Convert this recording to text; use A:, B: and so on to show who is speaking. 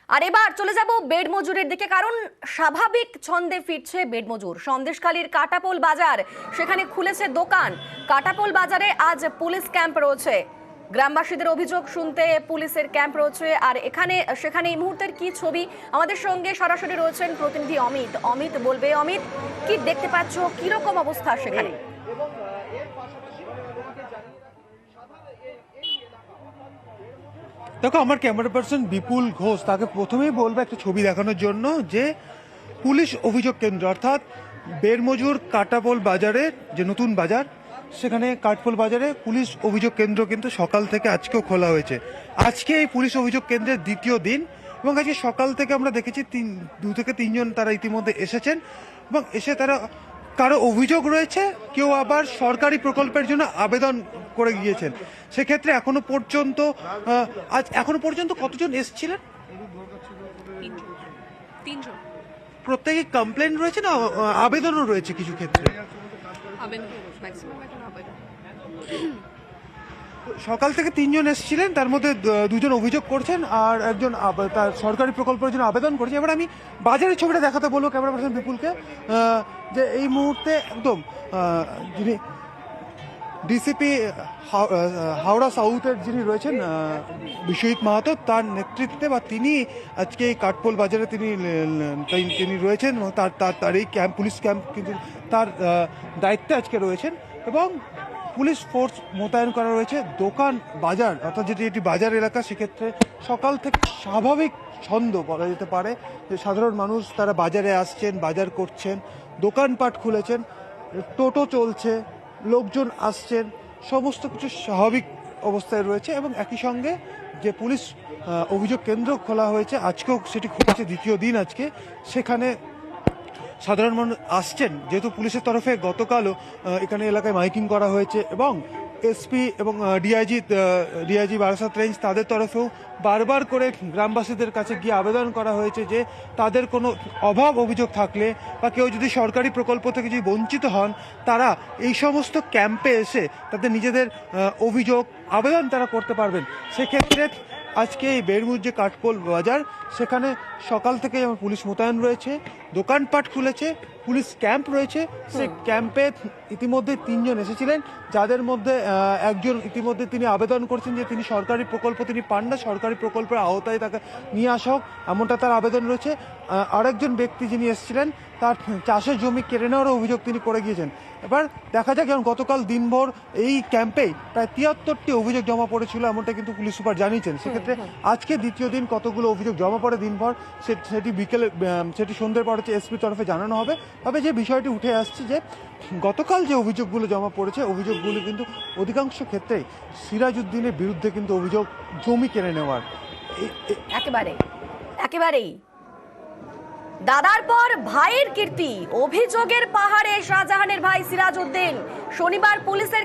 A: আর এবার চলে যাব বেড মজুরের দিকে, কারণ স্বাভাবিক ছন্দে ফিরছে বেড মজুর। সন্দেশখালীর কাটাপোল বাজার, সেখানে খুলেছে দোকান। কাটাপোল বাজারে আজ পুলিশ ক্যাম্প রয়েছে। গ্রামবাসীদের অভিযোগ শুনতে পুলিশের ক্যাম্প রয়েছে। আর সেখানে এই মুহূর্তের কি ছবি, আমাদের সঙ্গে সরাসরি রয়েছেন প্রতিনিধি অমিত। অমিত বলবে, অমিত কি দেখতে পাচ্ছ, কিরকম অবস্থা সেখানে?
B: দেখো, আমার ক্যামেরা পার্সন বিপুল ঘোষ, তাকে প্রথমেই বলবো একটা ছবি দেখানোর জন্য যে পুলিশ অভিযোগ কেন্দ্র অর্থাৎ বেড়মজুর কাটাপোল বাজারে যে নতুন বাজার, সেখানে কাঠপোল বাজারে পুলিশ অভিযোগ কেন্দ্র কিন্তু সকাল থেকে আজকেও খোলা হয়েছে। আজকে এই পুলিশ অভিযোগ কেন্দ্রের দ্বিতীয় দিন এবং আজকে সকাল থেকে আমরা দেখেছি 2 থেকে 3 জন তারা ইতিমধ্যে এসেছেন এবং এসে তারা কারো অভিযোগ রয়েছে, কেউ আবার সরকারি প্রকল্পের জন্য আবেদন করে গিয়েছেন। সেক্ষেত্রে এখনো পর্যন্ত কতজন এসেছিলেন?
C: 3 জন।
B: প্রত্যেকে কমপ্লেন রয়েছে না আবেদনও রয়েছে কিছু ক্ষেত্রে?
C: আবেদন, ম্যাক্সিমাম এখন আবেদন।
B: সকাল থেকে 3 জন এসেছিলেন, তার মধ্যে 2 জন অভিযোগ করছেন আর একজন তার সরকারি প্রকল্পের জন্য আবেদন করেছে। এবার আমি বাজারের ছবিটা দেখাতে বলবো ক্যামেরা পার্সন বিপুলকে, যে এই মুহূর্তে একদম যিনি ডিসিপি হাওড়া সাউথের যিনি রয়েছেন বিশ্বজিৎ মাহাতো, তার নেতৃত্বে বা তিনি আজকে এই কাঠপোল বাজারে তিনি রয়েছেন এবং তার এই পুলিশ ক্যাম্প কিন্তু তার দায়িত্বে আজকে রয়েছেন এবং পুলিশ ফোর্স মোতায়েন করা রয়েছে। দোকান বাজার অর্থাৎ যেটি এটি বাজার এলাকা, সেক্ষেত্রে সকাল থেকে স্বাভাবিক ছন্দ বলা যেতে পারে যে সাধারণ মানুষ তারা বাজারে আসছেন, বাজার করছেন, দোকানপাট খুলেছেন, টোটো চলছে, লোকজন আসছেন, সমস্ত কিছু স্বাভাবিক অবস্থায় রয়েছে। এবং একই সঙ্গে যে পুলিশ অভিযোগ কেন্দ্র খোলা হয়েছে, আজকেও সেটি খুলেছে দ্বিতীয় দিন আজকে, সেখানে সাধারণ মানুষ আসছেন। যেহেতু পুলিশের তরফে গতকালও এখানে এলাকায় মাইকিং করা হয়েছে এবং এসপি এবং ডিআইজি বারাসাত রেঞ্জ তাদের তরফেও বারবার করে গ্রামবাসীদের কাছে গিয়ে আবেদন করা হয়েছে যে তাদের কোনো অভাব অভিযোগ থাকলে বা কেউ যদি সরকারি প্রকল্প থেকে যদি বঞ্চিত হন, তারা এই সমস্ত ক্যাম্পে এসে তাদের নিজেদের অভিযোগ আবেদন তারা করতে পারবেন। সেক্ষেত্রে আজকে এই বেড়মুর যে কাঠপোল বাজার, সেখানে সকাল থেকে যেমন পুলিশ মোতায়েন রয়েছে, দোকানপাট খুলেছে, পুলিশ ক্যাম্প রয়েছে। সেই ক্যাম্পে ইতিমধ্যে 3 জন এসেছিলেন, যাদের মধ্যে একজন ইতিমধ্যে তিনি আবেদন করছেন যে তিনি সরকারি প্রকল্প তিনি পান না, সরকারি প্রকল্পের আওতায় তাকে নিয়ে আসা হোক, এমনটা তার আবেদন রয়েছে। আরেকজন ব্যক্তি যিনি এসেছিলেন, তার চাষের জমি কেড়ে নেওয়ার অভিযোগ তিনি করে গিয়েছেন। এবার দেখা যাক, যেমন গতকাল দিনভর এই ক্যাম্পেই প্রায় 73টি অভিযোগ জমা পড়েছিল, এমনটা কিন্তু পুলিশ সুপার জানিয়েছেন। সেক্ষেত্রে আজকে দ্বিতীয় দিন কতগুলো অভিযোগ জমা পড়ে দিনভর, সেটি সন্ধ্যের পর হচ্ছে এসপির তরফে জানানো হবে। তবে যে বিষয়টি উঠে আসছে যে গতকাল যে অভিযোগগুলো জমা পড়েছে, অভিযোগগুলো কিন্তু অধিকাংশ ক্ষেত্রেই সিরাজউদ্দিনের বিরুদ্ধে কিন্তু অভিযোগ জমি কেড়ে নেওয়ার।
A: একেবারেই দাদার পর ভাইয়ের কীর্তি, অভিযোগের পাহাড়ে শাহজাহানের ভাই সিরাজউদ্দিন। শনিবার পুলিশের